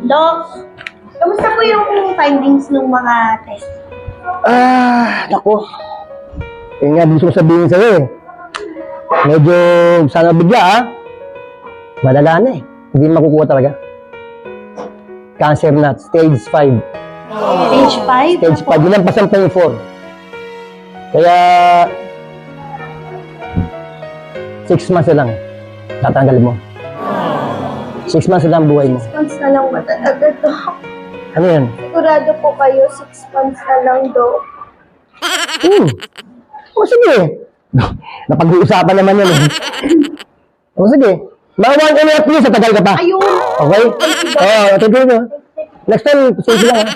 Doc, kamusta po yung findings ng mga test? Naku. Yun nga gusto ko sabihin sa'yo eh. Medyo sana bigla malala na eh. Hindi makukuha talaga. Cancer na, stage 5. Stage 5? Stage 5, yun ang pasampay 4. Kaya 6 months na lang. Tatanggalin mo. 6 months na lang buhay mo. 6 months na lang ba talaga, Doc? Ano yan? Sigurado po kayo, 6 months na lang, Doc. O sige. Napag-uusapan naman yan eh. O sige. Mga 1 and a half years, tagal ka pa. Ayun! Okay? Thank you. Next time, sige lang.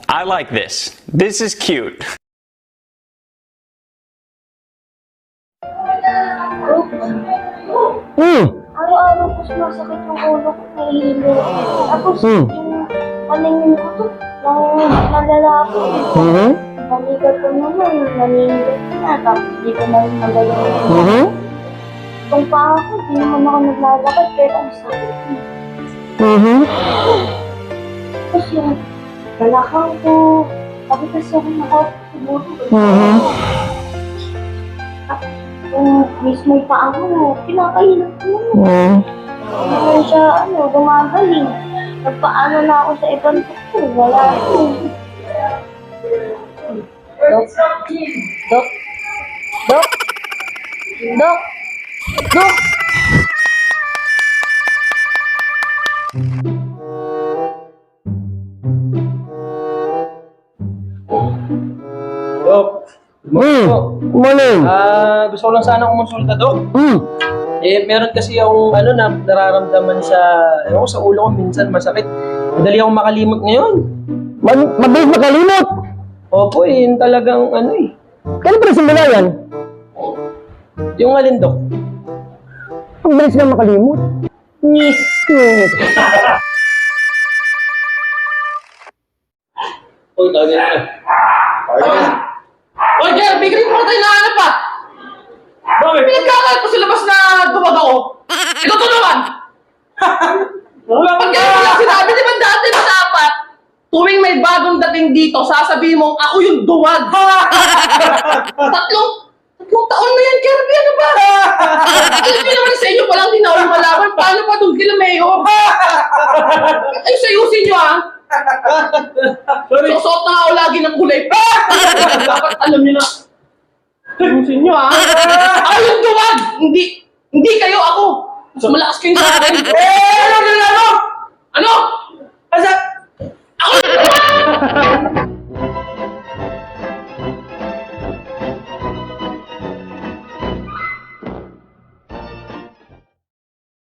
I like this. This is cute. Araw-araw po sumasakit yung ulo ko, nahihilo. Tapos yung paningin ko to, nalala ko. Panigat ko naman, nangingigat na. Tapos di ko na rin magaling. Kung pa ako, di naman ako naglalakad, pero ang sakit. Tapos yung balakang ko, sabi kasi ako nakapagsiguro. Yung mismo pa ako, pinakahilap ko naman. Hindi siya, gumagaling. Nagpaano na ako sa ibang doktor, wala ko. Dok? Dok? Dok? Dok? Dok? Dok, Morning. gusto ko lang sana kumonsulta, Dok. Meron kasi akong nararamdaman sa ulo ko minsan masakit. Madali akong makalimot ngayon. Mabilis makalimot. Opo, yun talagang Kailan pa simula yan? Yung alin, Dok? Ang bilis na makalimot. Uy, tawagin na. Oy, Jer, bigrin mo tayo nahanap pa! Bakit? Pinagkakalat ko sa labas na dumag ako. Ikaw tulungan! Pag kaya mo lang sinabi, di ba dati na dapat, tuwing may bagong dating dito, sasabihin mo, ako yung duwag. Tatlong taon na yan, Kirby, ano ba? Alam niyo naman sa inyo palang din ako malaman, paano pa doon kila Mayo? Ay, sayusin niyo Susuot na nga ako lagi ng kulay. Dapat alam niyo na. Sayusin niyo Ako yung duwag! Hindi kayo ako! Mas malakas kayo sa akin. Ano?